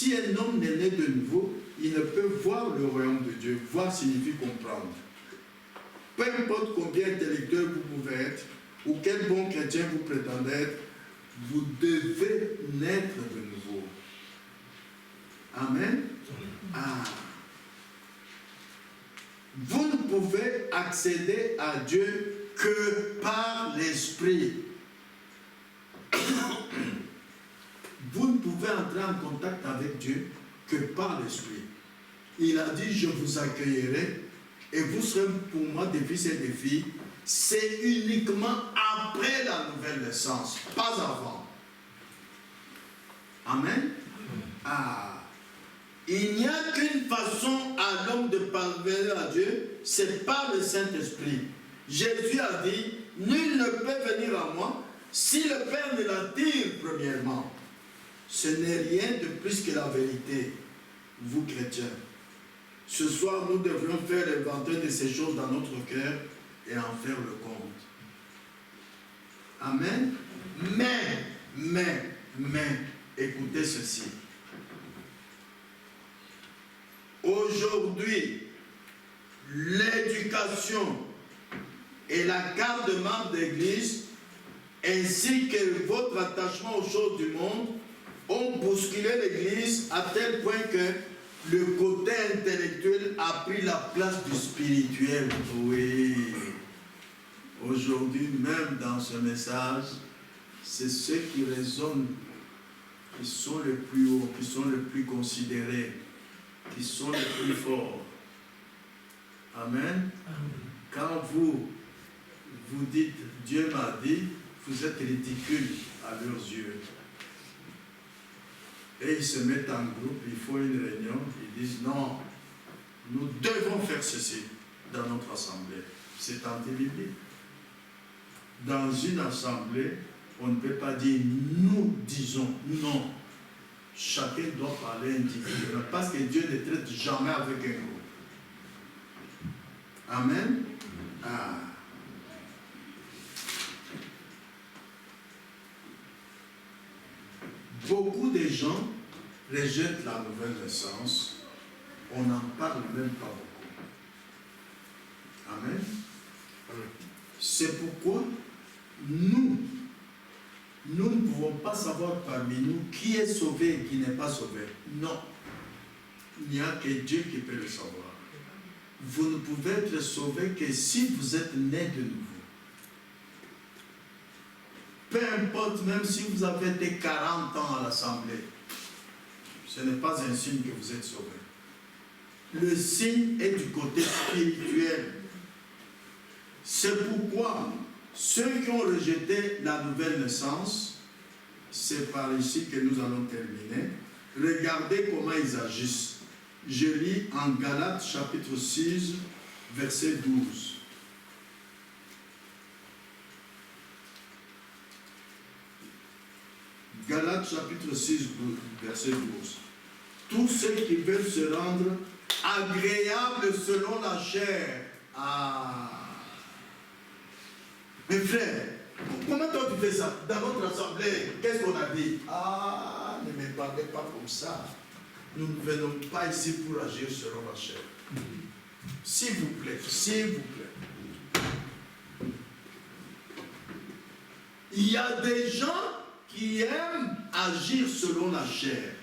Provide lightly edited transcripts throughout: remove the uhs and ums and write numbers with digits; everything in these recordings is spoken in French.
Si un homme n'est né de nouveau, il ne peut voir le royaume de Dieu. Voir signifie comprendre. Peu importe combien intellectuel vous pouvez être, ou quel bon chrétien vous prétendez être, vous devez naître de nouveau. Amen. Ah. Vous ne pouvez accéder à Dieu que par l'Esprit. Vous ne pouvez entrer en contact avec Dieu que par l'Esprit. Il a dit, je vous accueillerai et vous serez pour moi des fils et des filles. C'est uniquement après la nouvelle naissance, pas avant. Amen. Ah. Il n'y a qu'une façon à l'homme de parvenir à Dieu, c'est par le Saint-Esprit. Jésus a dit, nul ne peut venir à moi si le Père ne l'attire premièrement. Ce n'est rien de plus que la vérité, vous chrétiens. Ce soir, nous devrions faire l'inventaire de ces choses dans notre cœur et en faire le compte. Amen. Mais, écoutez ceci. Aujourd'hui, l'éducation et la carte de membre d'église, ainsi que votre attachement aux choses du monde, ont bousculé l'église à tel point que le côté intellectuel a pris la place du spirituel. Oui. Aujourd'hui, même dans ce message, c'est ceux qui raisonnent, qui sont les plus hauts, qui sont les plus considérés, qui sont les plus forts. Amen. Quand vous dites Dieu m'a dit, vous êtes ridicule à leurs yeux. Et ils se mettent en groupe, ils font une réunion, ils disent non, nous devons faire ceci dans notre assemblée. C'est anti-biblique. Dans une assemblée, on ne peut pas dire nous disons, non. Chacun doit parler individuellement parce que Dieu ne traite jamais avec un groupe. Amen. Ah. Beaucoup de gens rejettent la nouvelle naissance. On n'en parle même pas beaucoup. Amen. C'est pourquoi nous ne pouvons pas savoir parmi nous qui est sauvé et qui n'est pas sauvé. Non. Il n'y a que Dieu qui peut le savoir. Vous ne pouvez être sauvé que si vous êtes né de nouveau. Peu importe, même si vous avez été 40 ans à l'assemblée, ce n'est pas un signe que vous êtes sauvé. Le signe est du côté spirituel. C'est pourquoi ceux qui ont rejeté la nouvelle naissance, c'est par ici que nous allons terminer. Regardez comment ils agissent. Je lis en Galates chapitre 6, verset 12. Galates chapitre 6, verset 12. Tous ceux qui veulent se rendre agréables selon la chair. Ah. Mes frères, comment toi tu fais ça? Dans notre assemblée, qu'est-ce qu'on a dit? Ah, ne me parlez pas comme ça. Nous ne venons pas ici pour agir selon la chair. S'il vous plaît, s'il vous plaît. Il y a des gens qui aiment agir selon la chair.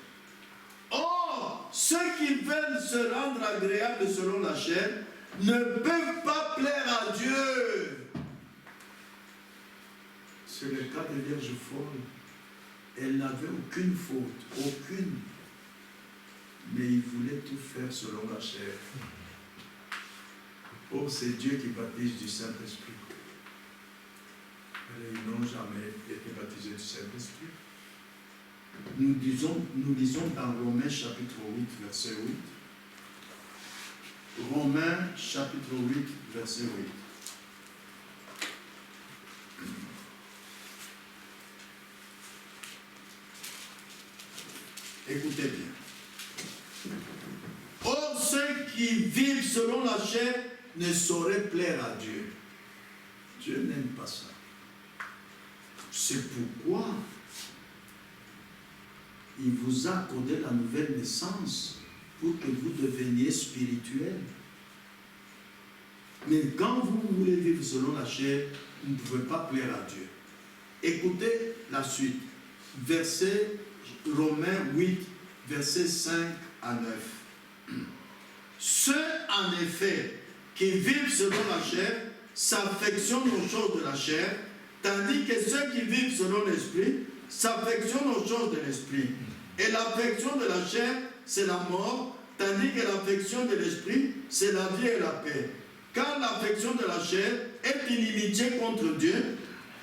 Or, ceux qui veulent se rendre agréables selon la chair ne peuvent pas plaire à Dieu. C'est le cas de Vierge folle. Elle n'avait aucune faute, aucune. Mais il voulait tout faire selon la chair. Oh, c'est Dieu qui baptise du Saint-Esprit. Ils n'ont jamais été baptisés du Saint-Esprit. Nous lisons dans Romains chapitre 8, verset 8. Romains chapitre 8, verset 8. Écoutez bien. Or, ceux qui vivent selon la chair ne sauraient plaire à Dieu. Dieu n'aime pas ça. C'est pourquoi il vous a accordé la nouvelle naissance pour que vous deveniez spirituel. Mais quand vous voulez vivre selon la chair, vous ne pouvez pas plaire à Dieu. Écoutez la suite. Verset Romains 8, versets 5 à 9. Ceux, en effet, qui vivent selon la chair, s'affectionnent aux choses de la chair, tandis que ceux qui vivent selon l'esprit, s'affectionnent aux choses de l'esprit. Et l'affection de la chair, c'est la mort, tandis que l'affection de l'esprit, c'est la vie et la paix. Car l'affection de la chair est inimitié contre Dieu,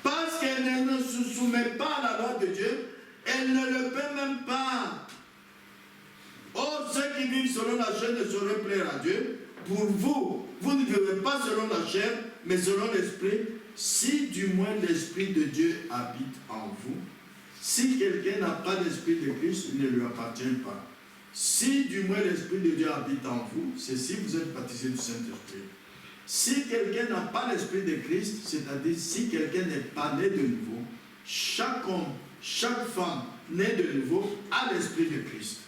parce qu'elle ne se soumet pas à la loi de Dieu, elle ne le peut même pas. Or, ceux qui vivent selon la chair ne sauraient plaire à Dieu. Pour vous, vous ne vivez pas selon la chair, mais selon l'esprit, si du moins l'esprit de Dieu habite en vous. Si quelqu'un n'a pas l'esprit de Christ, il ne lui appartient pas. Si du moins l'esprit de Dieu habite en vous, c'est si vous êtes baptisé du Saint-Esprit. Si quelqu'un n'a pas l'esprit de Christ, c'est-à-dire si quelqu'un n'est pas né de nouveau, chaque homme, chaque femme née de nouveau a l'esprit de Christ.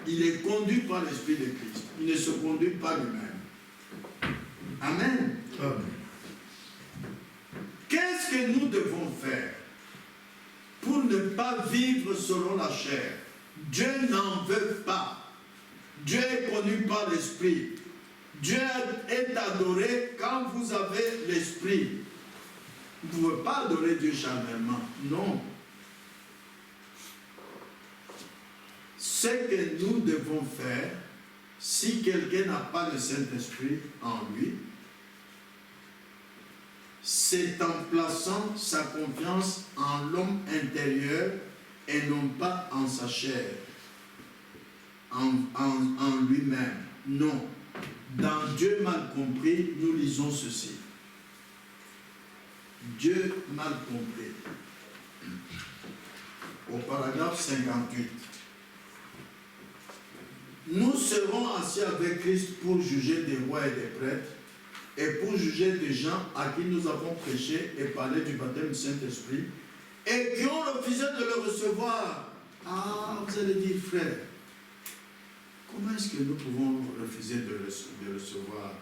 Il est conduit par l'esprit de Christ. Il ne se conduit pas lui-même. Amen. Amen. Qu'est-ce que nous devons faire pour ne pas vivre selon la chair? Dieu n'en veut pas. Dieu est connu par l'esprit. Dieu est adoré quand vous avez l'esprit. Vous ne pouvez pas adorer Dieu charnellement. Non. Ce que nous devons faire, si quelqu'un n'a pas le Saint-Esprit en lui, c'est en plaçant sa confiance en l'homme intérieur et non pas en sa chair, en lui-même. Non. Dans Dieu mal compris, nous lisons ceci. Dieu mal compris. Au paragraphe 58. Nous serons assis avec Christ pour juger des rois et des prêtres et pour juger des gens à qui nous avons prêché et parlé du baptême du Saint-Esprit et qui ont refusé de le recevoir. Ah, vous allez dire, frère, comment est-ce que nous pouvons refuser de le recevoir?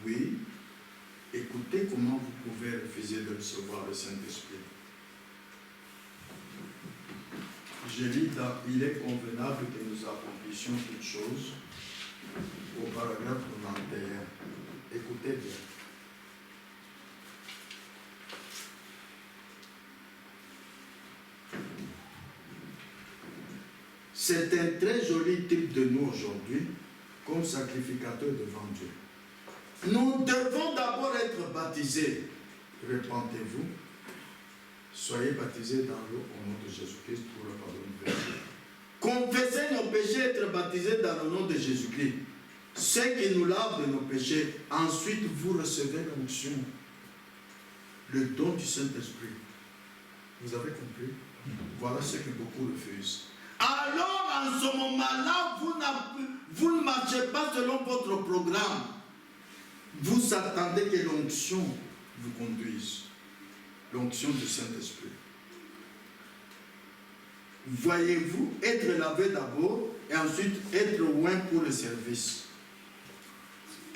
Oui, écoutez comment vous pouvez refuser de recevoir le Saint-Esprit. Je lis dans « Il est convenable que nous accomplissions toutes choses » au paragraphe 91. Écoutez bien. C'est un très joli type de nous aujourd'hui, comme sacrificateur devant Dieu. Nous devons d'abord être baptisés. Repentez-vous. Soyez baptisés dans l'eau au nom de Jésus-Christ pour le pardon de péché. Confessez nos péchés, être baptisés dans le nom de Jésus-Christ. Ce qui nous lave de nos péchés. Ensuite, vous recevez l'onction, le don du Saint-Esprit. Vous avez compris? Voilà ce que beaucoup refusent. Alors, en ce moment-là, vous ne marchez pas selon votre programme. Vous attendez que l'onction vous conduise. L'onction du Saint-Esprit. Voyez-vous être lavé d'abord et ensuite être loin pour le service.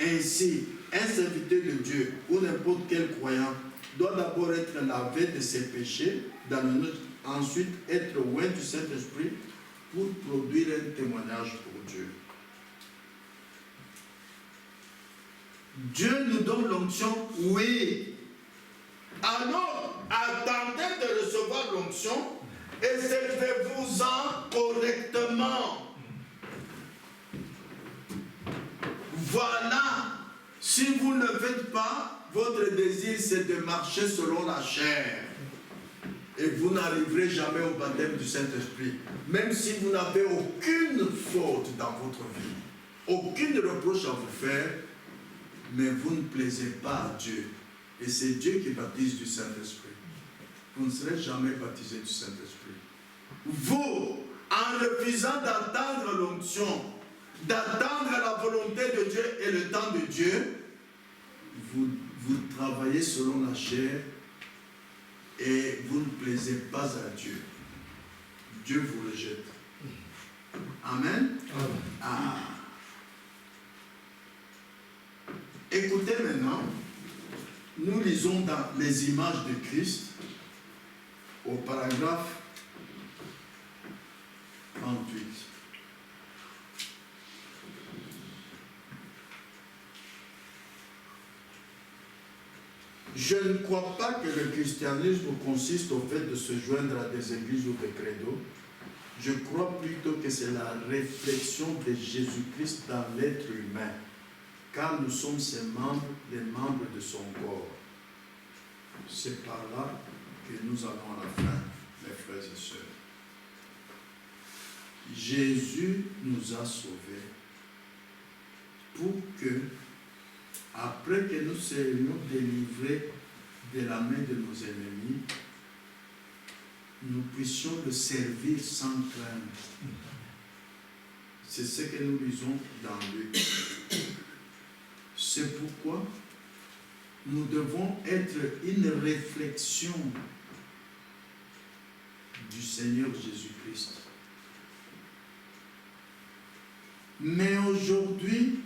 Ainsi, un serviteur de Dieu ou n'importe quel croyant doit d'abord être lavé de ses péchés, ensuite être loin du Saint-Esprit pour produire un témoignage pour Dieu. Dieu nous donne l'onction, oui. Alors, attendez de recevoir l'onction et servez-vous-en correctement. Voilà. Si vous ne le faites pas, votre désir c'est de marcher selon la chair. Et vous n'arriverez jamais au baptême du Saint-Esprit. Même si vous n'avez aucune faute dans votre vie, aucune reproche à vous faire, mais vous ne plaisez pas à Dieu. Et c'est Dieu qui baptise du Saint-Esprit. Vous ne serez jamais baptisé du Saint-Esprit. Vous, en refusant d'attendre l'onction, d'attendre la volonté de Dieu et le temps de Dieu, vous travaillez selon la chair et vous ne plaisez pas à Dieu. Dieu vous rejette. Amen. Ah. Écoutez maintenant, nous lisons dans les images de Christ au paragraphe 38. Je ne crois pas que le christianisme consiste au fait de se joindre à des églises ou des credos. Je crois plutôt que c'est la réflexion de Jésus-Christ dans l'être humain, car nous sommes ses membres, les membres de son corps. C'est par là que nous allons à la fin, mes frères et sœurs. Jésus nous a sauvés pour que, après que nous serions délivrés de la main de nos ennemis, nous puissions le servir sans crainte. C'est ce que nous lisons dans Luc. C'est pourquoi nous devons être une réflexion du Seigneur Jésus-Christ. Mais aujourd'hui,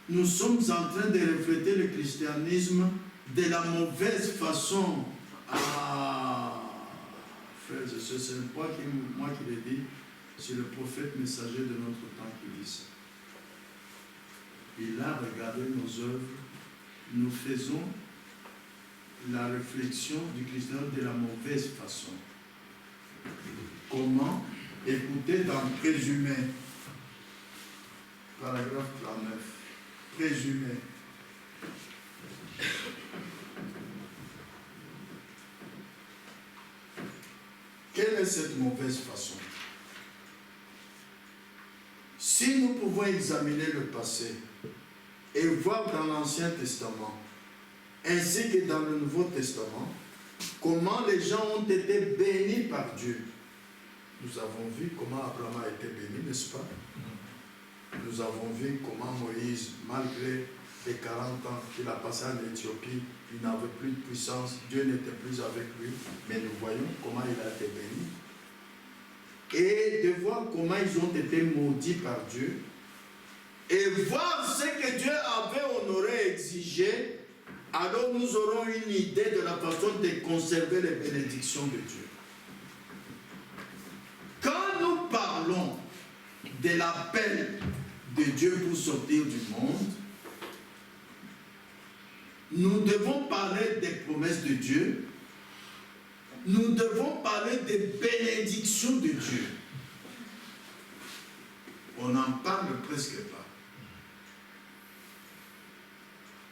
nous sommes en train de refléter le christianisme de la mauvaise façon. Ah, frères et sœurs, ce n'est pas moi qui l'ai dit, c'est le prophète messager de notre temps qui dit ça. Il a regardé nos œuvres, nous faisons la réflexion du christianisme de la mauvaise façon. Comment? Écoutez dans Présumé, paragraphe 39. Présumé. Quelle est cette mauvaise façon? Si nous pouvons examiner le passé et voir dans l'Ancien Testament, ainsi que dans le Nouveau Testament, comment les gens ont été bénis par Dieu. Nous avons vu comment Abraham a été béni, n'est-ce pas? Nous avons vu comment Moïse, malgré les 40 ans qu'il a passé en Éthiopie, il n'avait plus de puissance, Dieu n'était plus avec lui, mais nous voyons comment il a été béni. Et de voir comment ils ont été maudits par Dieu, et voir ce que Dieu avait honoré, exigé, alors nous aurons une idée de la façon de conserver les bénédictions de Dieu. Quand nous parlons de l'appel de Dieu pour sortir du monde, nous devons parler des promesses de Dieu, nous devons parler des bénédictions de Dieu. On n'en parle presque pas.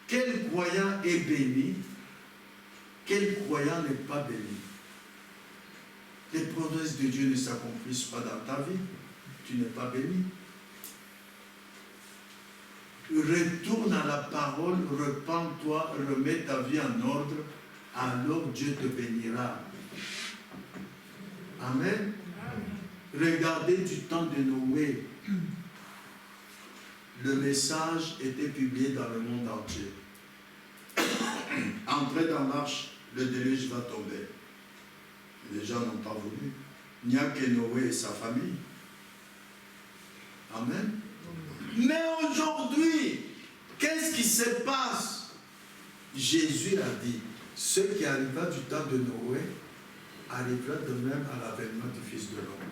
Quel croyant est béni? Quel croyant n'est pas béni? Les promesses de Dieu ne s'accomplissent pas dans ta vie. Tu n'es pas béni. Retourne à la parole, repens-toi, remets ta vie en ordre, alors Dieu te bénira. Amen. Regardez du temps de Noé. Le message était publié dans le monde entier. Entrez dans l'arche, le déluge va tomber. Les gens n'ont pas voulu. Il n'y a que Noé et sa famille. Amen. Mais aujourd'hui, qu'est-ce qui se passe? Jésus a dit, ce qui arriva du temps de Noé arrivera de même à l'avènement du Fils de l'homme.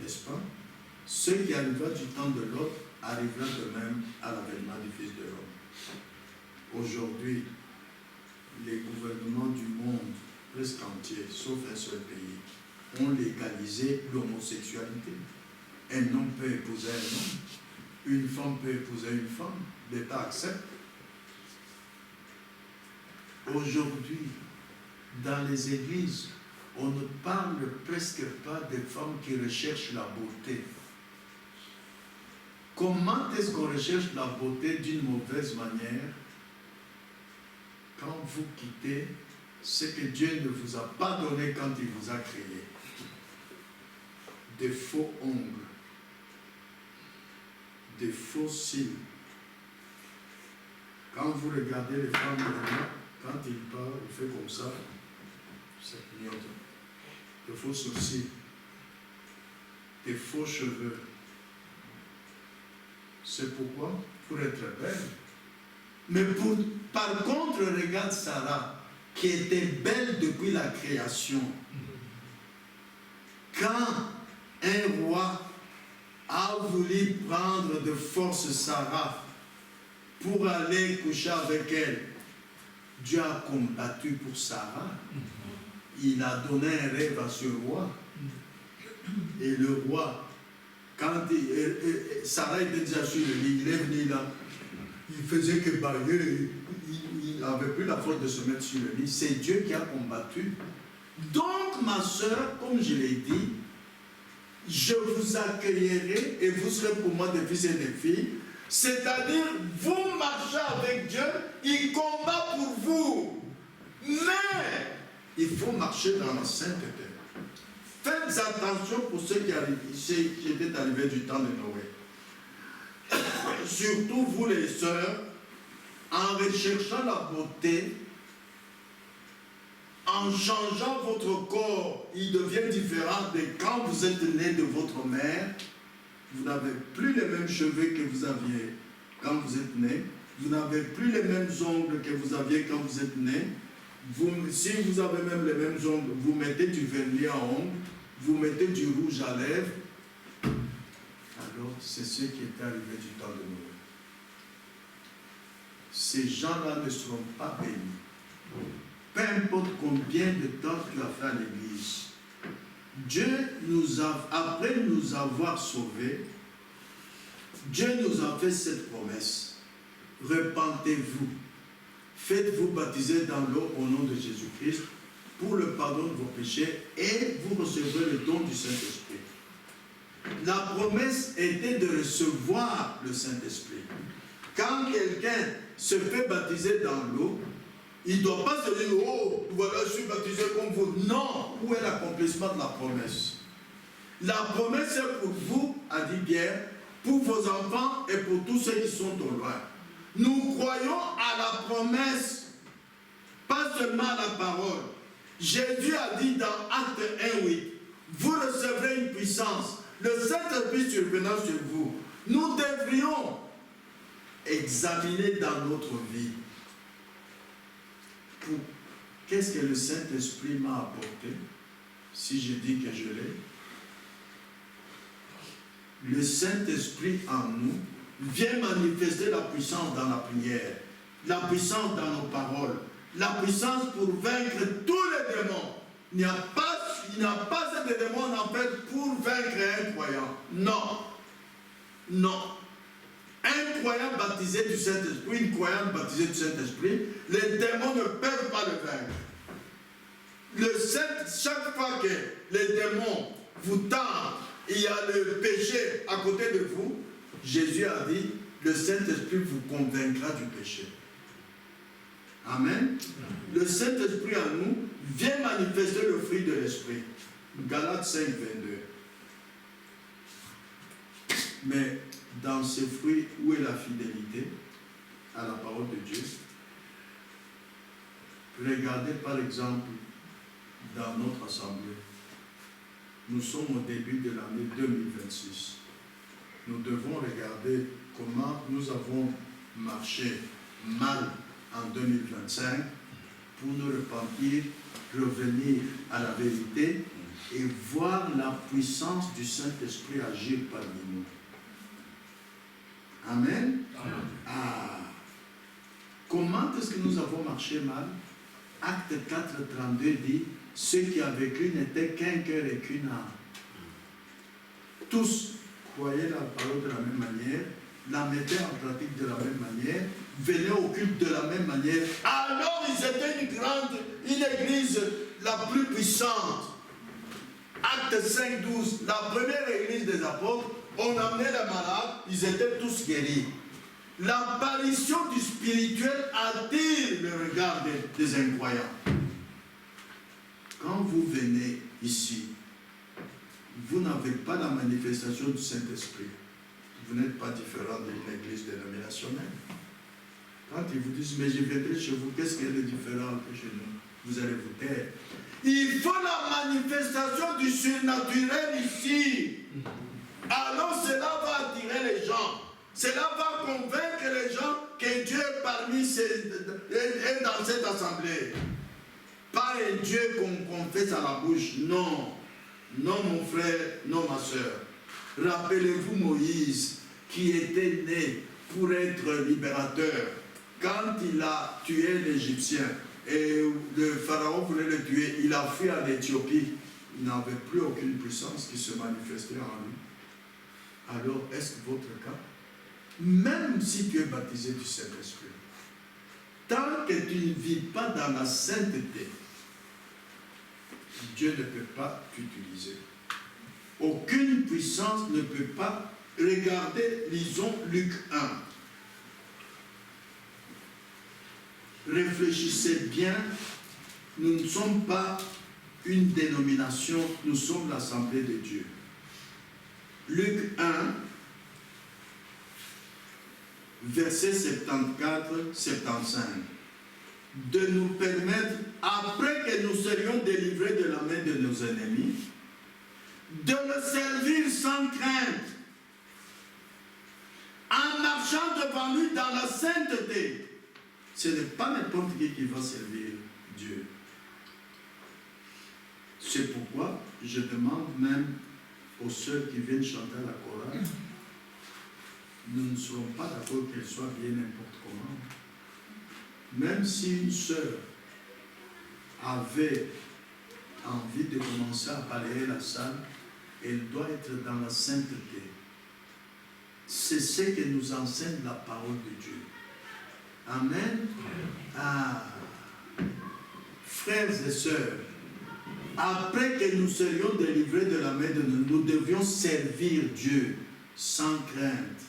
N'est-ce pas? Ce qui arriva du temps de l'autre arrivera de même à l'avènement du Fils de l'homme. Aujourd'hui, les gouvernements du monde, presque entier, sauf un seul pays, ont légalisé l'homosexualité. Un homme peut épouser un homme, une femme peut épouser une femme, l'État accepte. Aujourd'hui, dans les églises, on ne parle presque pas des femmes qui recherchent la beauté. Comment est-ce qu'on recherche la beauté d'une mauvaise manière quand vous quittez ce que Dieu ne vous a pas donné quand il vous a créé? Des faux ongles, des faux cils. Quand vous regardez les femmes, quand ils parlent, ils font comme ça, c'est mignon. de faux sourcils, des faux cheveux. C'est pourquoi? Pour être belle. Mais par contre, regarde Sarah, qui était belle depuis la création. Quand un roi a voulu prendre de force Sarah pour aller coucher avec elle, Dieu a combattu pour Sarah. Il a donné un rêve à ce roi. Et le roi, quand Sarah était déjà sur le lit, il est venu là, il faisait que bailler, il n'avait plus la force de se mettre sur le lit. C'est Dieu qui a combattu. Donc, ma soeur, comme je l'ai dit, je vous accueillerai et vous serez pour moi des fils et des filles. C'est-à-dire, vous marchez avec Dieu, il combat pour vous. Mais, il faut marcher dans la sainteté. Faites attention pour ceux qui étaient arrivés du temps de Noé. Surtout vous les sœurs, en recherchant la beauté, en changeant votre corps, il devient différent de quand vous êtes né de votre mère. Vous n'avez plus les mêmes cheveux que vous aviez quand vous êtes né. Vous n'avez plus les mêmes ongles que vous aviez quand vous êtes né. Si vous avez même les mêmes ongles, vous mettez du vernis à ongles, vous mettez du rouge à lèvres. Alors, c'est ce qui est arrivé du temps de Noé. Ces gens-là ne seront pas bénis. Peu importe combien de temps tu as fait à l'église, Dieu après nous avoir sauvés, Dieu nous a fait cette promesse. Repentez-vous, faites-vous baptiser dans l'eau au nom de Jésus-Christ pour le pardon de vos péchés et vous recevrez le don du Saint-Esprit. La promesse était de recevoir le Saint-Esprit. Quand quelqu'un se fait baptiser dans l'eau, il ne doit pas se dire, oh, voilà, je suis baptisé comme vous. Non, où est l'accomplissement de la promesse? La promesse est pour vous, a dit Pierre, pour vos enfants et pour tous ceux qui sont au loin. Nous croyons à la promesse, pas seulement à la parole. Jésus a dit dans Acte 1:8, vous recevrez une puissance, le Saint-Esprit survenant sur vous. Nous devrions examiner dans notre vie. Qu'est-ce que le Saint-Esprit m'a apporté, si je dis que je l'ai? Le Saint-Esprit en nous vient manifester la puissance dans la prière, la puissance dans nos paroles, la puissance pour vaincre tous les démons. Il n'y a pas de démon en fait pour vaincre un croyant. Non. Non. Un croyant baptisé du Saint-Esprit, une croyante baptisée du Saint-Esprit, les démons ne peuvent pas le vaincre. Chaque fois que les démons vous tentent, il y a le péché à côté de vous, Jésus a dit, le Saint-Esprit vous convaincra du péché. Amen. Le Saint-Esprit en nous vient manifester le fruit de l'Esprit. Galates 5:22. Mais dans ces fruits, où est la fidélité à la parole de Dieu? Regardez par exemple dans notre assemblée. Nous sommes au début de l'année 2026. Nous devons regarder comment nous avons marché mal en 2025 pour nous repentir, revenir à la vérité et voir la puissance du Saint-Esprit agir parmi nous. Amen. Ah. Comment est-ce que nous avons marché mal? Acte 4:32 dit, ceux qui avaient cru n'étaient qu'un cœur et qu'une âme. Tous croyaient la parole de la même manière, la mettaient en pratique de la même manière, venaient au culte de la même manière. Alors ils étaient une église la plus puissante. Acte 5:12, la première église des apôtres, on amenait les malades, ils étaient tous guéris. L'apparition du spirituel attire le regard des incroyants. Quand vous venez ici, vous n'avez pas la manifestation du Saint-Esprit. Vous n'êtes pas différent d'une église dénominationnelle. Quand ils vous disent, mais je viendrai chez vous, qu'est-ce qu'il y a de différent que chez nous? Vous allez vous taire. Il faut la manifestation du surnaturel ici. Alors cela va attirer les gens. Cela va convaincre les gens que Dieu est parmi est dans cette assemblée. Pas un Dieu qu'on fait à la bouche. Non. Non, mon frère, non, ma soeur. Rappelez-vous Moïse qui était né pour être libérateur. Quand il a tué l'Égyptien et le Pharaon voulait le tuer, il a fui en Éthiopie. Il n'avait plus aucune puissance qui se manifestait en lui. Alors, est-ce que votre cas? Même si tu es baptisé du Saint-Esprit, tant que tu ne vis pas dans la sainteté, Dieu ne peut pas t'utiliser. Aucune puissance ne peut pas. Regardez, lisons Luc 1. Réfléchissez bien, nous ne sommes pas une dénomination, nous sommes l'Assemblée de Dieu. Luc 1, verset 74-75. De nous permettre, après que nous serions délivrés de la main de nos ennemis, de le servir sans crainte, en marchant devant lui dans la sainteté. Ce n'est pas n'importe qui va servir Dieu. C'est pourquoi je demande même aux sœurs qui viennent chanter à la chorale, nous ne serons pas d'accord qu'elles soient bien n'importe comment. Même si une sœur avait envie de commencer à balayer la salle, elle doit être dans la sainteté. C'est ce que nous enseigne la parole de Dieu. Amen. Ah. Frères et sœurs, après que nous serions délivrés de la main de nous devions servir Dieu sans crainte.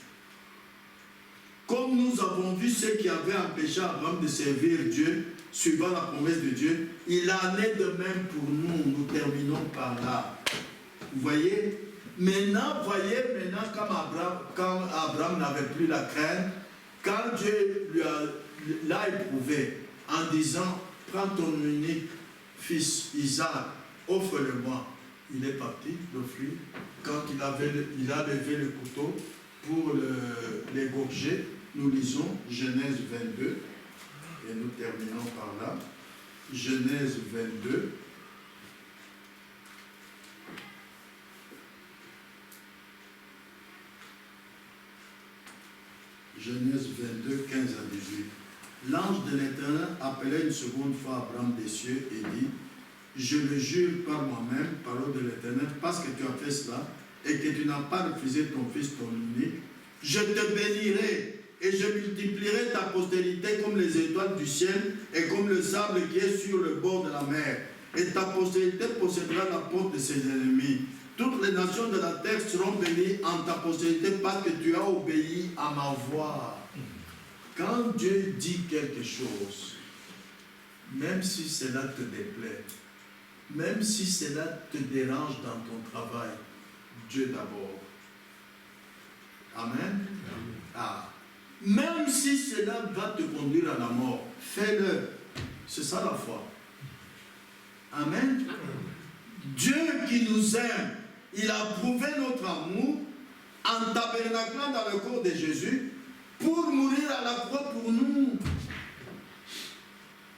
Comme nous avons vu ceux qui avaient empêché Abraham de servir Dieu, suivant la promesse de Dieu, il en est de même pour nous. Nous terminons par là. Vous voyez? Maintenant, quand Abraham n'avait plus la crainte, quand Dieu l'a éprouvé en disant, prends ton unique fils Isaac, offre-le-moi. Il est parti l'offrir. Quand il a levé le couteau pour l'égorger, nous lisons Genèse 22 et nous terminons par là. Genèse 22. Genèse 22, 15 à 18. L'ange de l'Éternel appela une seconde fois Abraham des cieux et dit, je le jure par moi-même, parole de l'Éternel, parce que tu as fait cela et que tu n'as pas refusé ton fils, ton unique, je te bénirai et je multiplierai ta postérité comme les étoiles du ciel et comme le sable qui est sur le bord de la mer. Et ta postérité possédera la porte de ses ennemis. Toutes les nations de la terre seront bénies en ta postérité parce que tu as obéi à ma voix. Quand Dieu dit quelque chose, même si cela te déplaît, même si cela te dérange dans ton travail, Dieu d'abord. Amen. Ah. Même si cela va te conduire à la mort, fais-le. C'est ça la foi. Amen. Dieu qui nous aime, il a prouvé notre amour en tabernaculant dans le corps de Jésus pour mourir à la croix pour nous.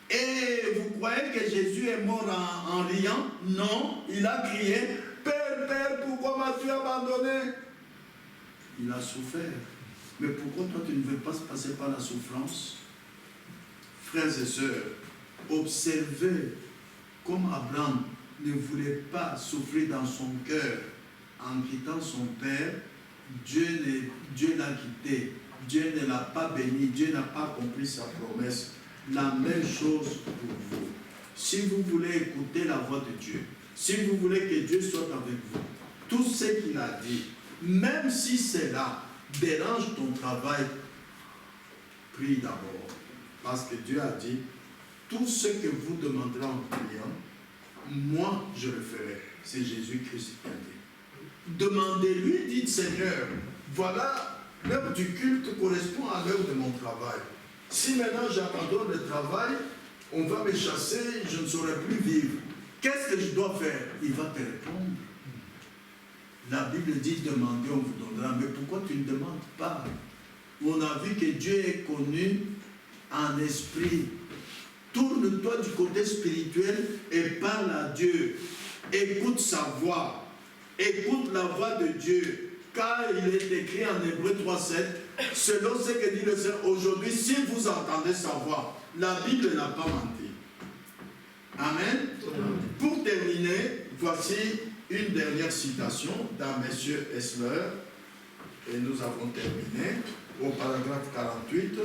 Et vous croyez que Jésus est mort en riant? Non, il a crié, Père, Père, pourquoi m'as-tu abandonné? Il a souffert. Mais pourquoi toi tu ne veux pas passer par la souffrance? Frères et sœurs, observez comme Abraham ne voulait pas souffrir dans son cœur en quittant son père, Dieu l'a quitté, Dieu ne l'a pas béni, Dieu n'a pas accompli sa promesse. La même chose pour vous. Si vous voulez écouter la voix de Dieu, si vous voulez que Dieu soit avec vous, tout ce qu'il a dit, même si cela dérange ton travail, prie d'abord. Parce que Dieu a dit, tout ce que vous demanderez en priant, moi je le ferai. C'est Jésus-Christ qui a dit. Demandez-lui, dites Seigneur, voilà, l'heure du culte correspond à l'heure de mon travail. Si maintenant j'abandonne le travail, on va me chasser, je ne saurais plus vivre. Qu'est-ce que je dois faire? Il va te répondre. La Bible dit demandez, on vous donnera. Mais pourquoi tu ne demandes pas? On a vu que Dieu est connu en esprit. Tourne-toi du côté spirituel et parle à Dieu. Écoute sa voix. Écoute la voix de Dieu. Car il est écrit en Hébreux 3:7, selon ce que dit le Seigneur, aujourd'hui, si vous entendez sa voix, la Bible n'a pas menti. Amen. Pour terminer, voici une dernière citation dans M. Esler, et nous avons terminé au paragraphe 48.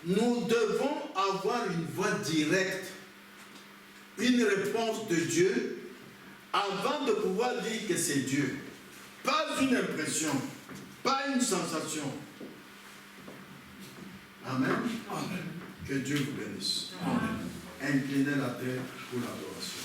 Nous devons avoir une voix directe, une réponse de Dieu, avant de pouvoir dire que c'est Dieu. Pas une impression, pas une sensation. Amen. Amen. Que Dieu vous bénisse. Amen. Inclinez la tête pour l'adoration.